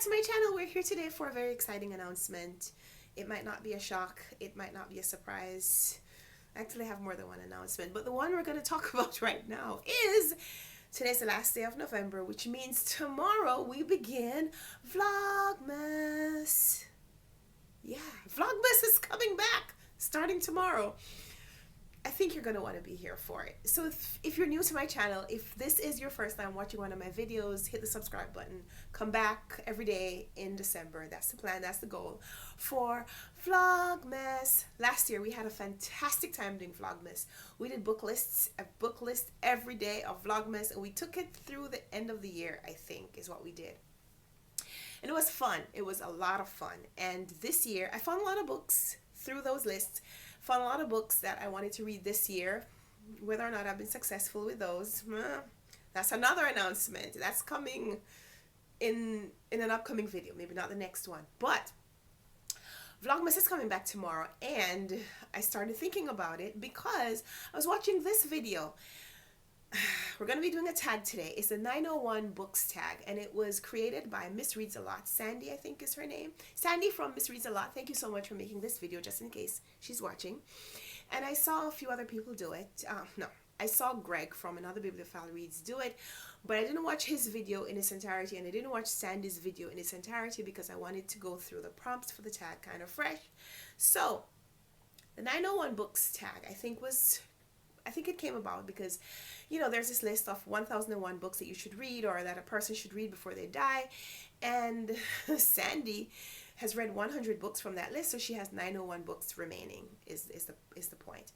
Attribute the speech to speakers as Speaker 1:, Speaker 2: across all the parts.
Speaker 1: back to my channel. We're here today for a very exciting announcement. It might not be a shock, it might not be a surprise. I actually have more than one announcement, but the one we're going to talk about right now is today's the last day of November, which means tomorrow we begin Vlogmas. Yeah, Vlogmas is coming back starting tomorrow. I think you're going to want to be here for it. So if you're new to my channel, if this is your first time watching one of my videos, hit the subscribe button. Come back every day in December. That's the plan. That's the goal for Vlogmas. Last year, we had a fantastic time doing Vlogmas. We did a book list every day of Vlogmas, and we took it through the end of the year, I think, is what we did. And it was fun. It was a lot of fun. And this year, I found a lot of books through those lists. Found a lot of books that I wanted to read this year. Whether or not I've been successful with those, that's another announcement. That's coming in an upcoming video, maybe not the next one. But Vlogmas is coming back tomorrow, and I started thinking about it because I was watching this video. We're going to be doing a tag today. It's the 901 Books tag, and it was created by Miss Reads a Lot. Sandy, I think is her name. Sandy from Miss Reads a Lot. Thank you so much for making this video, just in case she's watching. And I saw a few other people do it. I saw Greg from Another Bibliophile Reads do it, but I didn't watch his video in its entirety, and I didn't watch Sandy's video in its entirety because I wanted to go through the prompts for the tag kind of fresh. So the 901 Books tag, I think it came about because, you know, there's this list of 1001 books that you should read or that a person should read before they die. And Sandy has read 100 books from that list, so she has 901 books remaining is the point.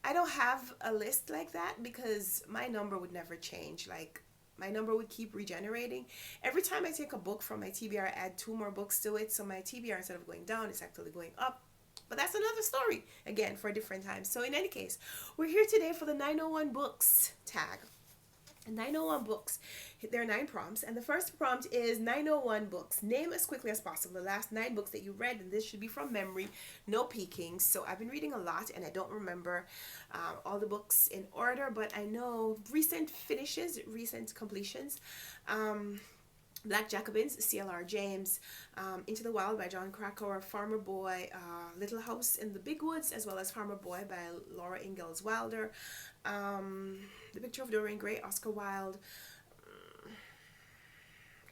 Speaker 1: I don't have a list like that because my number would never change. Like, my number would keep regenerating. Every time I take a book from my TBR, I add 2 more books to it. So my TBR, instead of going down, it's actually going up. But that's another story, again, for a different time. So in any case, we're here today for the 901 Books tag. 901 Books, there are 9 prompts, and the first prompt is 901 books. Name as quickly as possible the last 9 books that you read, and this should be from memory, no peeking. So I've been reading a lot, and I don't remember all the books in order, but I know recent finishes, recent completions. Black Jacobins, CLR James, Into the Wild by John Krakauer, Farmer Boy, Little House in the Big Woods, as well as Farmer Boy by Laura Ingalls Wilder, The Picture of Dorian Gray, Oscar Wilde.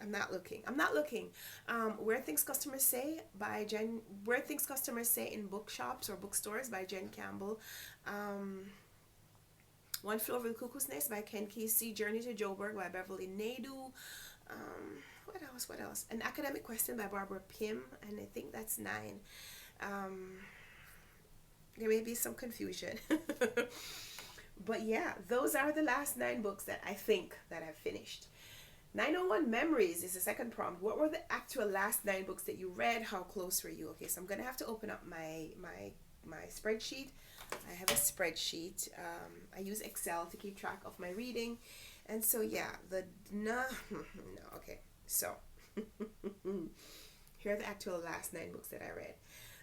Speaker 1: I'm not looking. Where Things Customers Say in Bookshops or Bookstores by Jen Campbell. One Flew Over the Cuckoo's Nest by Ken Kesey, Journey to Joburg by Beverly Naidoo. What else? An Academic Question by Barbara Pym, and I think that's 9. There may be some confusion. But yeah, those are the last 9 books that I think that I've finished. 901 Memories is the second prompt. What were the actual last 9 books that you read? How close were you? Okay, so I'm going to have to open up my spreadsheet. I have a spreadsheet. I use Excel to keep track of my reading. And so, yeah, okay. So, here are the actual last 9 books that I read.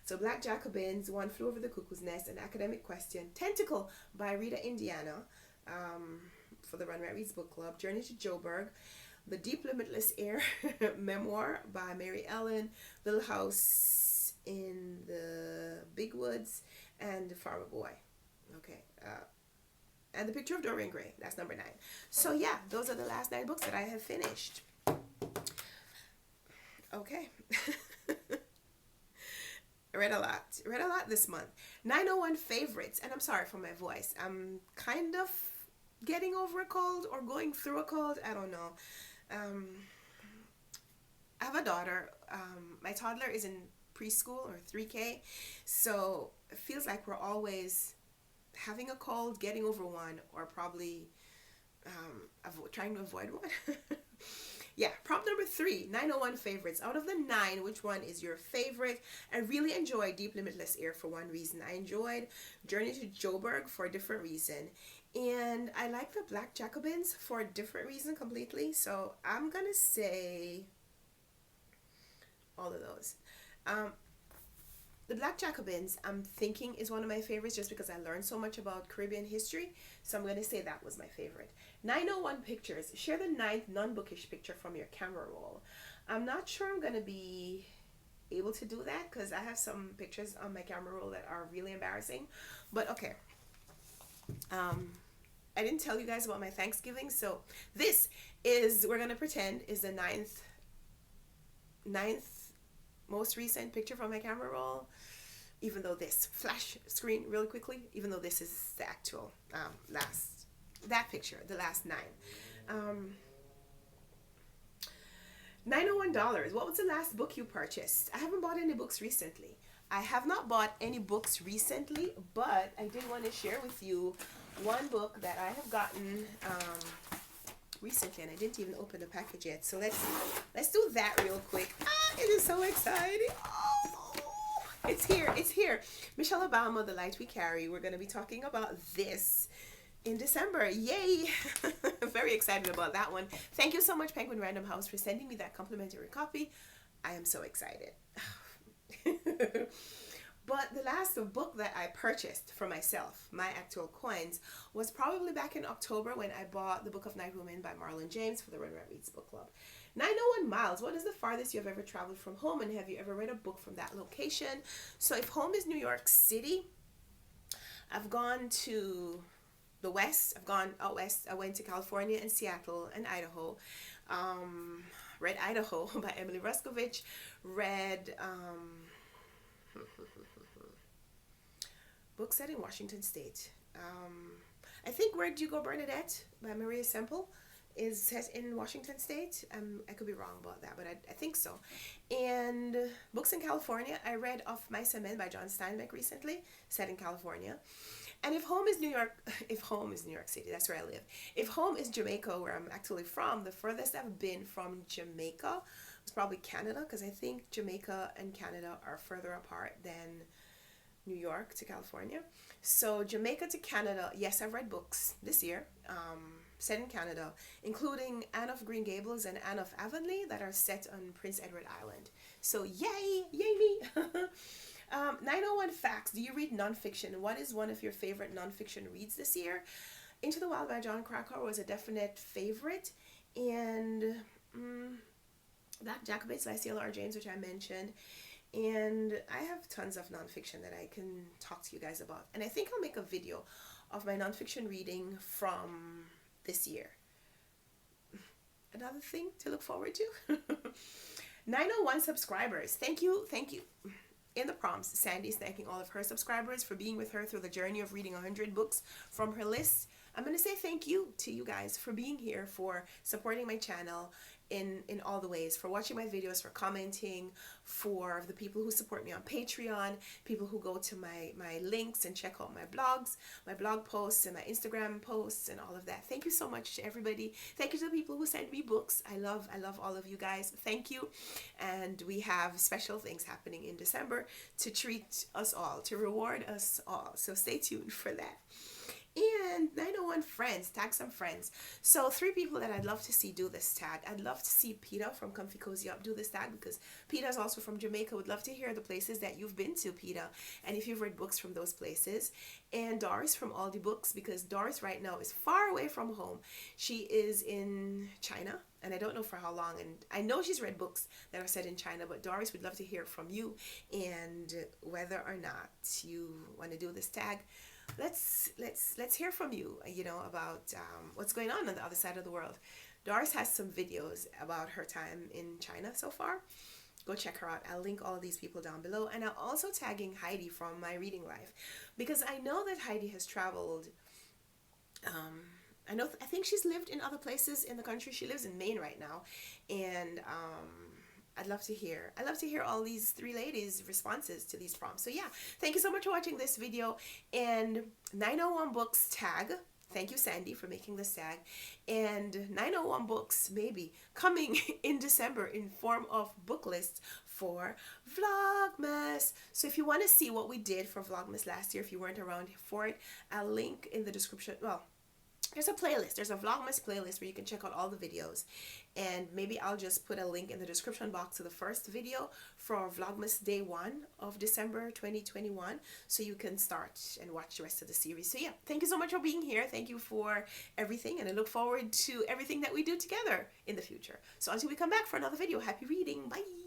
Speaker 1: So, Black Jacobins, One Flew Over the Cuckoo's Nest, An Academic Question, Tentacle by Rita Indiana for the Run Right Reads Book Club, Journey to Joburg, The Deep Limitless Air Memoir by Mary Ellen, Little House in the Big Woods, and Farmer Boy. Okay. And The Picture of Dorian Gray. That's number 9. So yeah, those are the last 9 books that I have finished. Okay. I read a lot this month. 901 Favorites. And I'm sorry for my voice. I'm kind of getting over a cold or going through a cold. I don't know. I have a daughter. My toddler is in preschool or 3K. So it feels like we're always having a cold, getting over one, or probably trying to avoid one. Yeah, prompt number 3, 901 Favorites. Out of the 9, which one is your favorite? I really enjoyed Deep Limitless Air for one reason. I enjoyed Journey to Joburg for a different reason. And I like the Black Jacobins for a different reason completely. So I'm going to say all of those. The Black Jacobins, I'm thinking, is one of my favorites just because I learned so much about Caribbean history. So I'm going to say that was my favorite. 901 Pictures. Share the 9th non-bookish picture from your camera roll. I'm not sure I'm gonna be able to do that because I have some pictures on my camera roll that are really embarrassing. But okay. Um, I didn't tell you guys about my Thanksgiving, so this is, we're gonna pretend, is the ninth most recent picture from my camera roll. Even though this flash screen really quickly, even though this is the actual last, that picture, the last nine. $901. What was the last book you purchased? I haven't bought any books recently. I have not bought any books recently, but I did want to share with you one book that I have gotten recently, and I didn't even open the package yet. So let's do that real quick. It is so exciting. Oh, it's here. It's here. Michelle Obama, The Light We Carry. We're going to be talking about this in December. Yay. Very excited about that one. Thank you so much, Penguin Random House, for sending me that complimentary copy. I am so excited. But the last book that I purchased for myself, my actual coins, was probably back in October when I bought The Book of Night Women by Marlon James for the Run Right Reads book club. 901 miles. What is the farthest you have ever traveled from home, and have you ever read a book from that location? So if home is New York City, I've gone to the west. I've gone out west. I went to California and Seattle and Idaho. Read Idaho by Emily Ruskovich. Read book set in Washington State. I think Where Do You Go, Bernadette by Maria Semple is set in Washington State. I could be wrong about that, but I think so. And books in California, I read Off Mice and Men by John Steinbeck recently, set in California. And if home is New York City, that's where I live. If home is Jamaica, where I'm actually from, the furthest I've been from Jamaica was probably Canada, because I think Jamaica and Canada are further apart than New York to California. So Jamaica to Canada, yes, I've read books this year, set in Canada, including Anne of Green Gables and Anne of Avonlea that are set on Prince Edward Island. So yay me. 901 facts. Do you read nonfiction? What is one of your favorite nonfiction reads this year? Into the Wild by John Krakauer was a definite favorite, and Black Jacobites by C.L.R. James, which I mentioned. And I have tons of nonfiction that I can talk to you guys about. And I think I'll make a video of my nonfiction reading from this year. Another thing to look forward to. 901 subscribers. Thank you. In the prompts, Sandy's thanking all of her subscribers for being with her through the journey of reading 100 books from her list. I'm going to say thank you to you guys for being here, for supporting my channel in all the ways, for watching my videos, for commenting, for the people who support me on Patreon, people who go to my links and check out my blogs, my blog posts and my Instagram posts and all of that. Thank you so much to everybody. Thank you to the people who send me books. I love all of you guys. Thank you. And we have special things happening in December to treat us all, to reward us all. So stay tuned for that. And 901 friends, tag some friends. So 3 people that I'd love to see do this tag. I'd love to see Peta from Comfy Cozy Up do this tag, because Peta is also from Jamaica. Would love to hear the places that you've been to, Peta, and if you've read books from those places. And Doris from Aldi Books, because Doris right now is far away from home. She is in China, and I don't know for how long, and I know she's read books that are set in China, but Doris, would love to hear from you, and whether or not you want to do this tag. Let's hear from you, about what's going on the other side of the world. Doris has some videos about her time in China so far. Go check her out. I'll link all of these people down below, and I'll also tagging Heidi from My Reading Life, because I know that Heidi has traveled. I think she's lived in other places in the country. She lives in Maine right now, and I'd love to hear all these 3 ladies' responses to these prompts. So yeah, thank you so much for watching this video. And 901 Books tag. Thank you, Sandy, for making this tag. And 901 Books maybe coming in December in form of book lists for Vlogmas. So if you want to see what we did for Vlogmas last year, if you weren't around for it, I'll link in the description. Well, there's a playlist. There's a Vlogmas playlist where you can check out all the videos. And maybe I'll just put a link in the description box to the first video for Vlogmas Day 1 of December 2021. So you can start and watch the rest of the series. So yeah, thank you so much for being here. Thank you for everything. And I look forward to everything that we do together in the future. So until we come back for another video, happy reading. Bye.